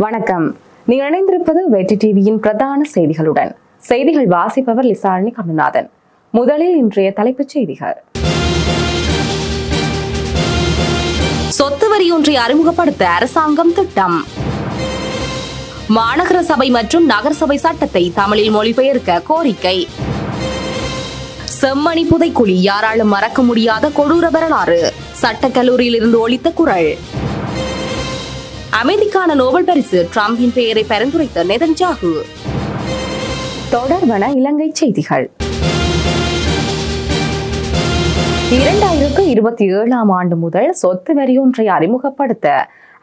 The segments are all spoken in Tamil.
வணக்கம். நீங்கள் இணைந்திருப்பது வெற்றி டிவியின் பிரதான செய்திகளுடன். செய்திகள் வாசிப்பவர் லிசாரணி கமல்நாதன். முதலில் இன்றைய தலைப்புச் செய்திகள். சொத்து வரி ஒன்றை அறிமுகப்படுத்த அரசாங்கம் திட்டம். மாநகர சபை மற்றும் நகரசபை சட்டத்தை தமிழில் மொழிபெயர்க்க கோரிக்கை. செம்மணி புதைக்குழி யாராலும் மறக்க முடியாத கொடூர வரலாறு. சட்டக்கல்லூரியில் இருந்து ஒலித்த குரல். அமைதிக்கான நோபல் பரிசு டிரம்பின் பெயரை பரிந்துரைத்த நெதன்யாகு. தொடர்பான இலங்கை செய்திகள். 2027 ஆண்டு முதல் சொத்து வரி ஒன்றை அறிமுகப்படுத்த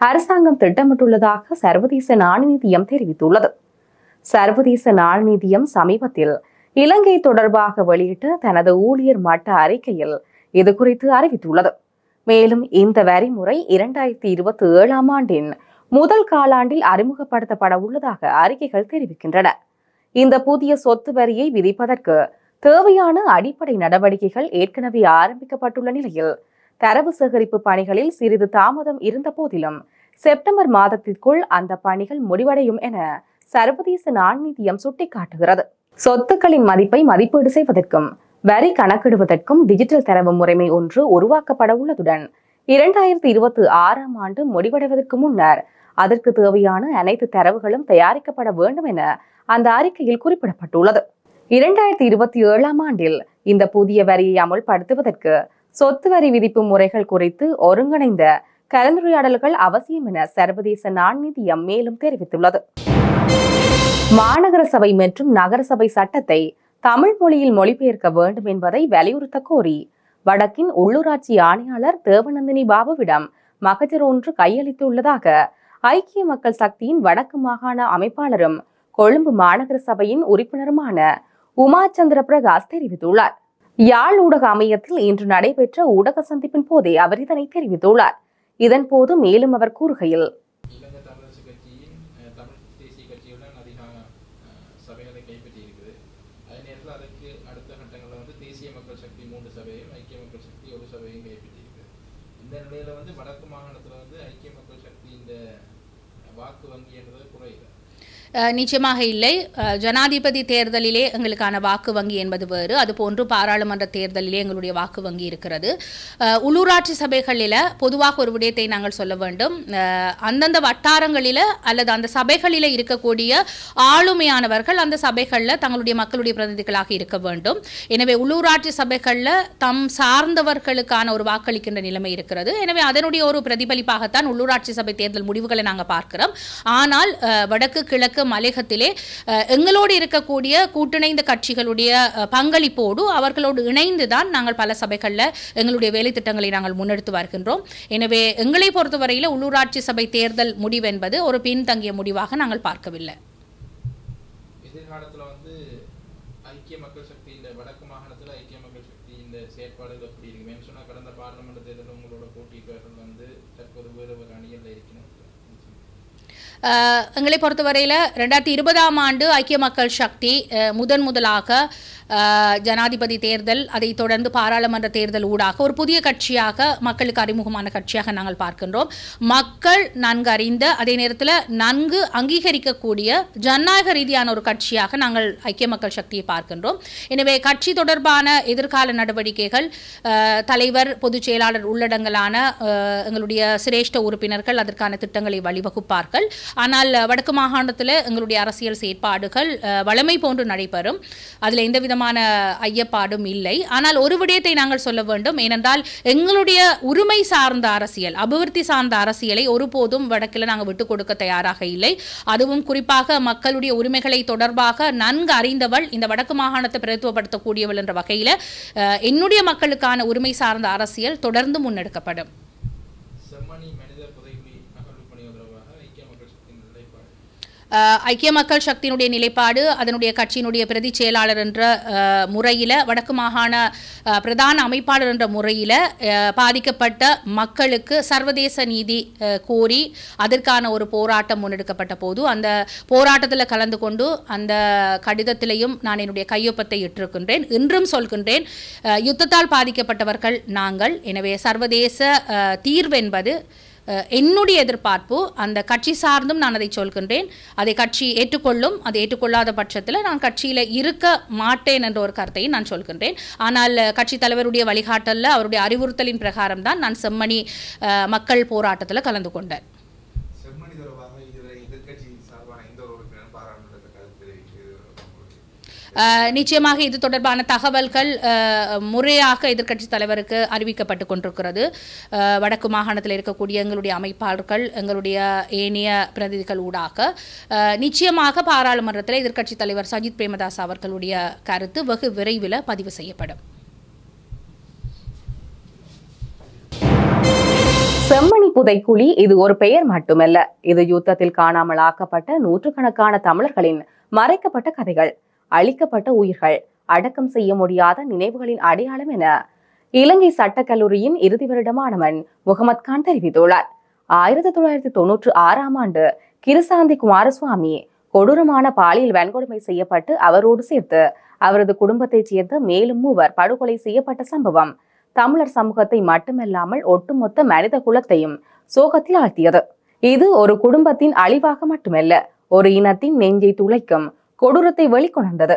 அரசாங்கம் திட்டமிட்டுள்ளதாக சர்வதேச நாணய நிதியம் தெரிவித்துள்ளது. சர்வதேச நாணய நிதியம் சமீபத்தில் இலங்கை தொடர்பாக வெளியிட்ட தனது ஊழியர் மட்ட அறிக்கையில் இது குறித்து அறிவித்துள்ளது. மேலும் இந்த வரி முறை 2027 ஆண்டின் முதல் காலாண்டில் அறிமுகப்படுத்தப்பட உள்ளதாக அறிக்கைகள் தெரிவிக்கின்றன. இந்த புதிய சொத்து வரியை விதிப்பதற்கு தேவையான அடிப்படை நடவடிக்கைகள் ஏற்கனவே ஆரம்பிக்கப்பட்டுள்ள நிலையில் தரவு சேகரிப்பு பணிகளில் சிறிது தாமதம் இருந்த போதிலும் செப்டம்பர் மாதத்திற்குள் அந்த பணிகள் முடிவடையும் என சர்வதேச நாணய நிதியம் சுட்டிக்காட்டுகிறது. சொத்துக்களின் மதிப்பை மதிப்பீடு செய்வதற்கும் வரி கணக்கிடுவதற்கும் டிஜிட்டல் தரவு முறைமை ஒன்று உருவாக்கப்பட உள்ளதுடன் 2026 ஆண்டு முடிவடைவதற்கு முன்னர் அதற்கு தேவையான அனைத்து தரவுகளும் தயாரிக்கப்பட வேண்டும் என அந்த அறிக்கையில் குறிப்பிடப்பட்டுள்ளது. 2027 ஆண்டில் இந்த புதிய வரியை அமுல்படுத்துவதற்கு சொத்து வரி விதிப்பு முறைகள் குறித்து ஒருங்கிணைந்த கலந்துரையாடல்கள் அவசியம் என சர்வதேச நாணய நிதியம் மேலும் தெரிவித்துள்ளது. மாநகர சபை மற்றும் நகரசபை சட்டத்தை தமிழ் மொழியில் மொழிபெயர்க்க வேண்டும் என்பதை வலியுறுத்த கோரி வடக்கின் உள்ளூராட்சி ஆணையாளர் தேவநந்தினி பாபுவிடம் மகஜர் ஒன்று கையளித்துள்ளதாக ஐக்கிய மக்கள் சக்தியின் வடக்கு மாகாண அமைப்பாளரும் கொழும்பு மாநகர சபையின் உறுப்பினருமான உமா சந்திர பிரகாஷ் தெரிவித்துள்ளார். யாழ் ஊடக அமையத்தில் இன்று நடைபெற்ற ஊடக சந்திப்பின் போதே அவர் இதனை தெரிவித்துள்ளார். இதன் போது மேலும் அவர் கூறுகையில், அடுத்த கட்டங்களில் வந்து தேசிய மக்கள் சக்தி 3 சபையும் ஐக்கிய மக்கள் சக்தி 1 சபையும் கைப்பற்றியிருக்கு. இந்த நிலையில வந்து வடக்கு மாகாணத்தில் வந்து ஐக்கிய மக்கள் சக்தி இந்த வாக்கு வங்கி என்பது குறையுது. நிச்சயமாக இல்லை. ஜனாதிபதி தேர்தலிலே எங்களுக்கான வாக்கு வங்கி என்பது வேறு, அதுபோன்று பாராளுமன்ற தேர்தலிலே எங்களுடைய வாக்கு வங்கி இருக்கிறது. உள்ளூராட்சி சபைகளில் பொதுவாக ஒரு விடயத்தை நாங்கள் சொல்ல வேண்டும். அந்தந்த வட்டாரங்களில் அல்லது அந்த சபைகளில் இருக்கக்கூடிய ஆளுமையானவர்கள் அந்த சபைகளில் தங்களுடைய மக்களுடைய பிரதிநிதிகளாக இருக்க வேண்டும். எனவே உள்ளூராட்சி சபைகளில் தம் சார்ந்தவர்களுக்கான ஒரு வாக்களிக்கின்ற நிலைமை இருக்கிறது. எனவே அதனுடைய ஒரு பிரதிபலிப்பாகத்தான் உள்ளூராட்சி சபை தேர்தல் முடிவுகளை நாங்கள் பார்க்கிறோம். ஆனால் வடக்கு கிழக்கு மலையகத்திலே எங்களோடு இருக்கக்கூடிய கூட்டிணைந்த கட்சிகளுடைய பங்களிப்போடு அவர்களோடு இணைந்துதான் நாங்கள் பல சபைகளில் எங்களுடைய வேலை திட்டங்களை நாங்கள் முன்னெடுத்து வருகின்றோம். எனவே எங்களை பொறுத்தவரையில் உள்ளூராட்சி சபை தேர்தல் முடிவு என்பது ஒரு பின்தங்கிய முடிவாக நாங்கள் பார்க்கவில்லை. எதிர்காலத்தில் வந்து ஐக்கிய மக்கள் சக்தி இந்த வடக்கு மாகாணத்தில் ஐக்கிய மக்கள் சக்தி இந்த செயற்பாடுகள் எப்படி இருக்கு சொன்னால், கடந்த பாராளுமன்ற தேர்தலில் உங்களோட போட்டியாளர்கள் வந்து தற்போது வேறு ஒரு அணியில் இருக்கணும். எங்களை பொறுத்தவரையில் 2020 ஆண்டு ஐக்கிய மக்கள் சக்தி முதலாக ஜனாதிபதி தேர்தல், அதை தொடர்ந்து பாராளுமன்ற தேர்தல் ஊடாக ஒரு புதிய கட்சியாக மக்களுக்கு அறிமுகமான கட்சியாக நாங்கள் பார்க்கின்றோம். மக்கள் நன்கு அறிந்த அதே நேரத்தில் நன்கு அங்கீகரிக்கக்கூடிய ஜனநாயக ரீதியான ஒரு கட்சியாக நாங்கள் ஐக்கிய மக்கள் சக்தியை பார்க்கின்றோம். எனவே கட்சி தொடர்பான எதிர்கால நடவடிக்கைகள் தலைவர் பொதுச் செயலாளர் உள்ளடங்கலான எங்களுடைய சிரேஷ்ட உறுப்பினர்கள் அதற்கான திட்டங்களை வழிவகுப்பார்கள். ஆனால் வடக்கு மாகாணத்தில் எங்களுடைய அரசியல் செயற்பாடுகள் வளமை போன்று நடைபெறும். அதில் எந்த விதமான ஐயப்பாடும் இல்லை. ஆனால் ஒரு விடயத்தை நாங்கள் சொல்ல வேண்டும். ஏனென்றால் எங்களுடைய உரிமை சார்ந்த அரசியல், அபிவிருத்தி சார்ந்த அரசியலை ஒருபோதும் வடக்கில் நாங்கள் விட்டுக் கொடுக்க தயாராக இல்லை. அதுவும் குறிப்பாக மக்களுடைய உரிமைகளை தொடர்பாக நன்கு அறிந்தவள், இந்த வடக்கு மாகாணத்தை பிரதித்துவப்படுத்தக்கூடியவள் என்ற வகையில் என்னுடைய மக்களுக்கான உரிமை சார்ந்த அரசியல் தொடர்ந்து முன்னெடுக்கப்படும். ஐக்கிய மக்கள் சக்தியினுடைய நிலைப்பாடு, அதனுடைய கட்சியினுடைய பிரதி செயலாளர் என்ற முறையில், வடக்கு மாகாண பிரதான அமைப்பாளர் என்ற முறையில் பாதிக்கப்பட்ட மக்களுக்கு சர்வதேச நீதி கோரி அதற்கான ஒரு போராட்டம் முன்னெடுக்கப்பட்ட போது அந்த போராட்டத்தில் கலந்து கொண்டு அந்த கடிதத்திலையும் நான் என்னுடைய கையொப்பத்தை இட்டிருக்கின்றேன். இன்றும் சொல்கின்றேன், யுத்தத்தால் பாதிக்கப்பட்டவர்கள் நாங்கள். எனவே சர்வதேச தீர்வு என்பது என்னுடைய எதிர்பார்ப்பு அந்த கட்சி சார்ந்தும் நான் அதை சொல்கின்றேன். அதை கட்சி ஏற்றுக்கொள்ளும். அதை ஏற்றுக்கொள்ளாத பட்சத்தில் நான் கட்சியில் இருக்க மாட்டேன் என்ற ஒரு கருத்தையும் நான் சொல்கின்றேன். ஆனால் கட்சி தலைவருடைய வழிகாட்டலில் அவருடைய அறிவுறுத்தலின் பிரகாரம் தான் நான் செம்மணி மக்கள் போராட்டத்தில் கலந்து கொண்டேன். நிச்சயமாக இது தொடர்பான தகவல்கள் முறையாக எதிர்க்கட்சி தலைவருக்கு அறிவிக்கப்பட்டு கொண்டிருக்கிறது. வடக்கு மாகாணத்தில் இருக்கக்கூடிய எங்களுடைய அமைப்பாளர்கள், எங்களுடைய ஏனைய பிரதிநிதிகள் ஊடாக நிச்சயமாக பாராளுமன்றத்தில் எதிர்க்கட்சி தலைவர் சஜித் பிரேமதாஸ் அவர்களுடைய கருத்து வெகு விரைவில் பதிவு செய்யப்படும். செம்மணி புதைக்குழி இது ஒரு பெயர் மட்டுமல்ல, இது யுத்தத்தில் காணாமல் ஆக்கப்பட்ட நூற்றுக்கணக்கான தமிழர்களின் மறைக்கப்பட்ட கதைகள், அழிக்கப்பட்ட உயிர்கள், அடக்கம் செய்ய முடியாத நினைவுகளின் அடையாளம் என இலங்கை சட்டக்கல்லூரியின் இறுதி வருட மாணவன் முகமது கான் தெரிவித்துள்ளார். 1996ஆம் ஆண்டு கிருசாந்தி குமாரசுவாமி கொடூரமான பாலியல் வன்கொடுமை செய்யப்பட்டு அவரோடு சேர்த்து அவரது குடும்பத்தைச் சேர்ந்த மேலும் 3 படுகொலை செய்யப்பட்ட சம்பவம் தமிழர் சமூகத்தை மட்டுமல்லாமல் ஒட்டுமொத்த மனித குலத்தையும் சோகத்தில் ஆழ்த்தியது. இது ஒரு குடும்பத்தின் அழிவாக மட்டுமல்ல, ஒரு இனத்தின் நெஞ்சை துளைக்கும் கொடூரத்தை வெளிக்கொணர்ந்தது.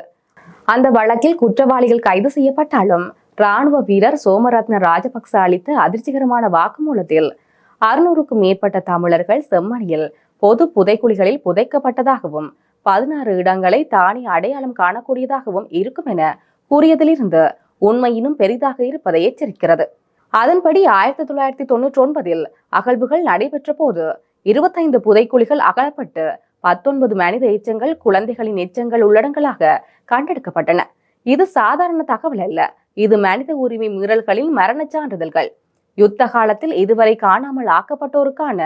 அந்த வழக்கில் குற்றவாளிகள் கைது செய்யப்பட்டாலும் ராணுவ வீரர் சோமரத்ன ராஜபக்ச அளித்த அதிர்ச்சிகரமான வாக்குமூலத்தில் 600க்கும் மேற்பட்ட தமிழர்கள் செம்மணியில் பொது புதைக்குழிகளில் புதைக்கப்பட்டதாகவும் 16 இடங்களை தானே அடையாளம் காணக்கூடியதாகவும் இருக்கும் என கூறியதிலிருந்து உண்மையினும் பெரிதாக இருப்பதை எச்சரிக்கிறது. அதன்படி 1999இல் அகழ்வுகள் நடைபெற்ற போது 25 புதைக்குழிகள் அகழப்பட்டு 19 மனித எச்சங்கள், குழந்தைகளின் எச்சங்கள் உள்ளடங்களாக கண்டெடுக்கப்பட்டன. இது சாதாரண தகவல் அல்ல, இது மனித உரிமை மீறல்களின் மரண சான்றிதழ்கள். யுத்த காலத்தில் இதுவரை காணாமல் ஆக்கப்பட்டோருக்கான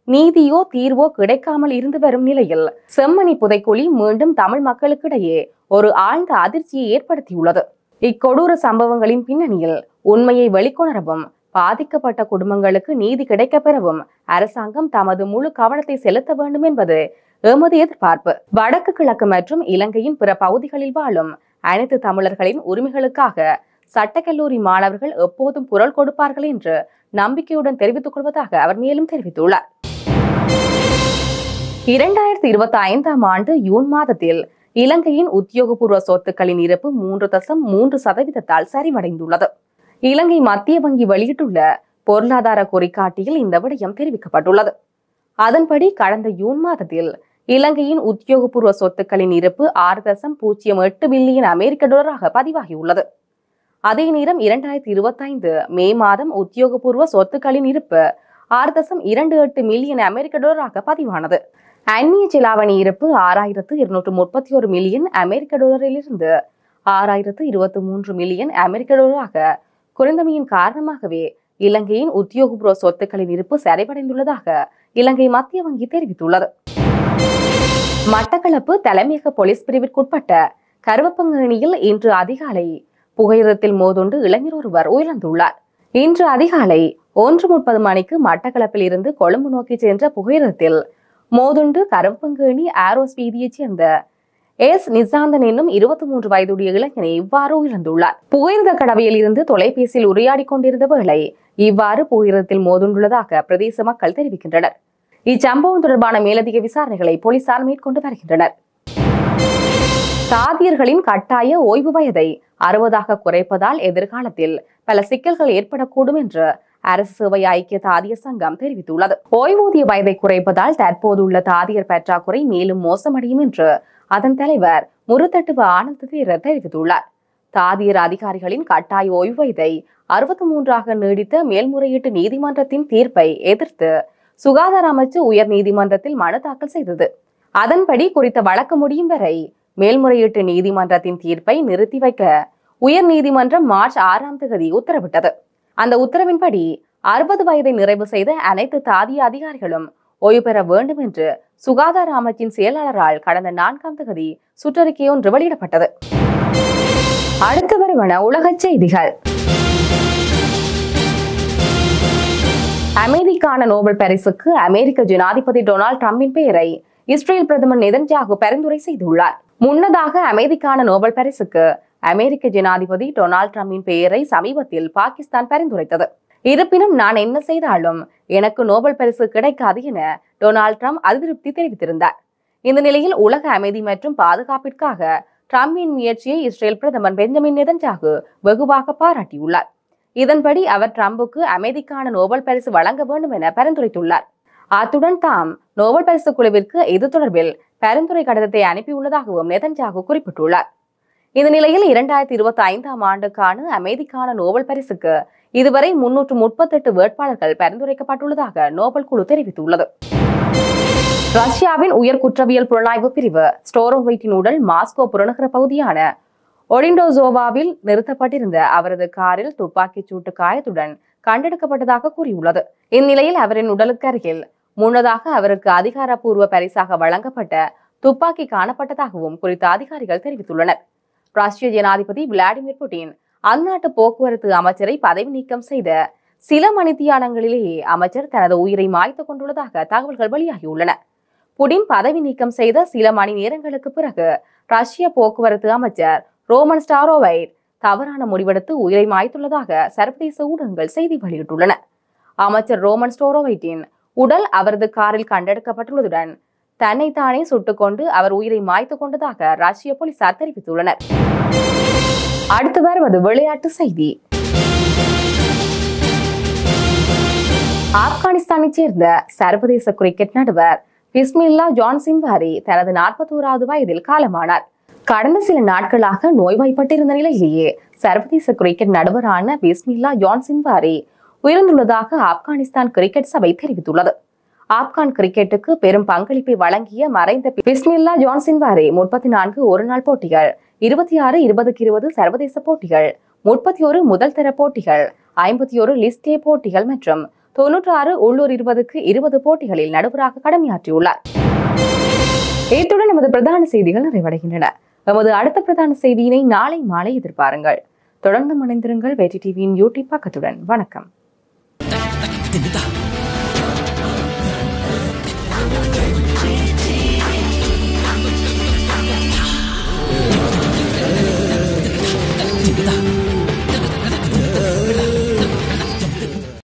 நீதியோ தீர்வோ கிடைக்காமல் இருந்து வரும் நிலையில் செம்மணி புதைக்குழி மீண்டும் தமிழ் மக்களுக்கிடையே ஒரு ஆழ்ந்த அதிர்ச்சியை ஏற்படுத்தியுள்ளது. இக்கொடூர சம்பவங்களின் பின்னணியில் உண்மையை வெளிக்கொணரவும் பாதிக்கப்பட்ட குடும்பங்களுக்கு நீதி கிடைக்கப் பெறவும் அரசாங்கம் தமது முழு கவனத்தை செலுத்த வேண்டும் என்பது எமது எதிர்பார்ப்பு. வடக்கு கிழக்கு மற்றும் இலங்கையின் பிற பகுதிகளில் வாழும் அனைத்து தமிழர்களின் உரிமைகளுக்காக சட்டக்கல்லூரி மாணவர்கள் எப்போதும் குரல் கொடுப்பார்கள் என்று நம்பிக்கையுடன் தெரிவித்துக் கொள்வதாக அவர் மேலும் தெரிவித்துள்ளார். 2025ஆம் ஆண்டு ஜூன் மாதத்தில் இலங்கையின் உத்தியோகபூர்வ சொத்துக்களின் இருப்பு 3.3% சரிவடைந்துள்ளது. இலங்கை மத்திய வங்கி வெளியிட்டுள்ள பொருளாதார குறிகாட்டியில் இந்த விடயம் தெரிவிக்கப்பட்டுள்ளது. அதன்படி கடந்த ஜூன் மாதத்தில் இலங்கையின் உத்தியோகபூர்வ சொத்துக்களின் இருப்பு 6.08 பில்லியன் அமெரிக்க டாலராக பதிவாகியுள்ளது. அதே நேரம் 2025 மே மாதம் உத்தியோகபூர்வ சொத்துக்களின் இருப்பு 6.28 மில்லியன் அமெரிக்க டாலராக பதிவானது. அந்நிய செலாவணி இருப்பு 6231 மில்லியன் அமெரிக்க டாலரிலிருந்து 6023 மில்லியன் அமெரிக்க டாலராக குறைந்தமையின் காரணமாகவே இலங்கையின் உத்தியோகபூர்வ சொத்துக்களின் இருப்பு சரிவடைந்துள்ளதாக இலங்கை மத்திய வங்கி தெரிவித்துள்ளது. மட்டக்களப்பு தலைமையக போலீஸ் பிரிவிற்குட்பட்ட கருவப்பங்கேணியில் இன்று அதிகாலை புகையிரத்தில் மோதுண்டு இளைஞர் ஒருவர் உயிரிழந்துள்ளார். இன்று அதிகாலை 1:30 மணிக்கு மட்டக்களப்பில் இருந்து கொழும்பு நோக்கி சென்ற புகையிரத்தில் மோதுண்டு கருவப்பங்கேணி ஆரோஸ் வீதியைச் சேர்ந்த எஸ் நிசாந்தன் என்னும் 23 வயதுடைய இளைஞனை இவ்வாறு உயிரிழந்துள்ளார். புகையிரத கடவையில் இருந்து தொலைபேசியில் உரையாடி கொண்டிருந்த வேளை இவ்வாறு புகையிரத்தில் மோதுண்டுள்ளதாக பிரதேச மக்கள் தெரிவிக்கின்றனர். இச்சம்பவம் தொடர்பான மேலதிக விசாரணைகளை போலீசார் மேற்கொண்டு வருகின்றனர். தாதியர்களின் கட்டாய ஓய்வு வயதை 60ஆக குறைப்பதால் எதிர்காலத்தில் பல சிக்கல்கள் ஏற்படக்கூடும் என்று அரசு சேவை ஐக்கிய தாதியர் சங்கம் தெரிவித்துள்ளது. ஓய்வூதிய வயதை குறைப்பதால் தற்போதுள்ள தாதியர் பற்றாக்குறை மேலும் மோசமடையும் என்று அதன் தலைவர் முருத்தட்டுவ ஆனந்த தேரர் தெரிவித்துள்ளார். தாதியர் அதிகாரிகளின் கட்டாய ஓய்வு வயதை 63ஆக நீடித்த மேல்முறையீட்டு நீதிமன்றத்தின் தீர்ப்பை எதிர்த்து சுகாதார அமைச்சு உயர் நீதிமன்றத்தில் மனு தாக்கல் செய்தது. அதன்படி குறித்த வழக்கு முடியும் வரை மேல்முறையீட்டு நீதிமன்றத்தின் தீர்ப்பை நிறுத்தி வைக்க உயர் நீதிமன்றம் மார்ச் 6ஆம் தேதி உத்தரவிட்டது. அந்த உத்தரவின்படி 60 வயதை நிறைவு செய்த அனைத்து தாதிய அதிகாரிகளும் ஓய்வு பெற வேண்டும் என்று சுகாதார அமைச்சின் செயலாளரால் கடந்த 4ஆம் தேதி சுற்றறிக்கை ஒன்று வெளியிடப்பட்டது. அடுத்து வருவன உலக செய்திகள். அமைதிக்கான நோபல் பரிசுக்கு அமெரிக்க ஜனாதிபதி டொனால்ட் டிரம்பின் பெயரை இஸ்ரேல் பிரதமர் நெதன்யாகு பரிந்துரை செய்துள்ளார். முன்னதாக அமைதிக்கான நோபல் பரிசுக்கு அமெரிக்க ஜனாதிபதி டொனால்ட் டிரம்பின் பெயரை சமீபத்தில் பாகிஸ்தான் பரிந்துரைத்தது. இருப்பினும் நான் என்ன செய்தாலும் எனக்கு நோபல் பரிசு கிடைக்காது என டொனால்ட் ட்ரம்ப் அதிருப்தி தெரிவித்திருந்தார். இந்த நிலையில் உலக அமைதி மற்றும் பாதுகாப்பிற்காக ட்ரம்பின் முயற்சியை இஸ்ரேல் பிரதமர் பெஞ்சமின் நெதன்யாகு வெகுவாக பாராட்டியுள்ளார். இதன்படி அவர் ட்ரம்புக்கு அமைதிக்கான நோபல் பரிசு வழங்க வேண்டும் என பரிந்துரைத்துள்ளார். அத்துடன் தாம் நோபல் பரிசு குழுவிற்கு இது தொடர்பில் பரிந்துரை கடிதத்தை அனுப்பியுள்ளதாகவும் நெதன்யாகு குறிப்பிட்டுள்ளார். இந்த நிலையில் 2025ஆம் ஆண்டுக்கான அமைதிக்கான நோபல் பரிசுக்கு இதுவரை 338 வேட்பாளர்கள் பரிந்துரைக்கப்பட்டுள்ளதாக நோபல் குழு தெரிவித்துள்ளது. ரஷ்யாவின் உயர் குற்றவியல் புலனாய்வு பிரிவு ஸ்டோரோவைட்டின் உடல் மாஸ்கோ புறநகர பகுதியான ஒடிண்டோசோவாவில் நிறுத்தப்பட்டிருந்த அவரது காரில் துப்பாக்கிச் சூட்டு காயத்துடன் கண்டெடுக்கப்பட்டதாக கூறியுள்ளது. இந்நிலையில் அவரின் உடலுக்கு அருகில் முன்னதாக அவருக்கு அதிகாரப்பூர்வ பரிசாக வழங்கப்பட்ட துப்பாக்கி காணப்பட்டதாகவும் குறித்த அதிகாரிகள் தெரிவித்துள்ளனர். ரஷ்ய ஜனாதிபதி விளாடிமிர் புட்டின் அந்நாட்டு போக்குவரத்து அமைச்சரை பதவி நீக்கம் செய்த சில மணித்தியாலங்களிலேயே அமைச்சர் தனது உயிரை மாய்த்து கொண்டுள்ளதாக தகவல்கள் வெளியாகியுள்ளன. புடின் பதவி நீக்கம் செய்த சில மணி நேரங்களுக்கு பிறகு ரஷ்ய போக்குவரத்து அமைச்சர் ரோமன் ஸ்டாரோவைட் தவறான முடிவெடுத்து உயிரை மாய்த்துள்ளதாக சர்வதேச ஊடகங்கள் செய்தி வெளியிட்டுள்ளன. அமைச்சர் ரோமன் ஸ்டாரோவைட்டின் உடல் அவரது காரில் கண்டெடுக்கப்பட்டுள்ளதுடன் தன்னைத்தானே சுட்டுக்கொண்டு அவர் உயிரை மாய்த்து கொண்டதாக ரஷ்ய போலீசார் தெரிவித்துள்ளனர். அடுத்து வருவது விளையாட்டு செய்தி. ஆப்கானிஸ்தானைச் சேர்ந்த சர்வதேச கிரிக்கெட் நடுவர் பிஸ்மில்லா ஜான் சின்வாரி தனது 41வது வயதில் காலமானார். கடந்த சில நாட்களாக நோய்வாய்ப்பட்டிருந்த நிலையிலேயே சர்வதேச கிரிக்கெட் நடுவரான பிஸ்மில்லா ஜான் சின்வாரி உயிரிழந்துள்ளதாக ஆப்கானிஸ்தான் கிரிக்கெட் சபை தெரிவித்துள்ளது. ஆப்கான் கிரிக்கெட்டுக்கு பெரும் பங்களிப்பை வழங்கிய மறைந்த பிஸ்மில்லா ஜான் சின்வாரி 34 ஒருநாள் போட்டிகள், 26 20-20 சர்வதேச போட்டிகள், 31 முதல் தர போட்டிகள், 51 லிஸ்ட் ஏ போட்டிகள் மற்றும் 96 உள்ளூர் 20-20 போட்டிகளில் நடுவராக கடமையாற்றியுள்ளார். இத்துடன் நமது பிரதான செய்திகள் நிறைவடைகின்றன. நமது அடுத்த பிரதான செய்தியினை நாளை மாலை எதிர்பாருங்கள். தொடர்ந்து இணைந்திருங்கள் வெற்றி டிவியின் யூடியூப் பக்கத்துடன். வணக்கம்.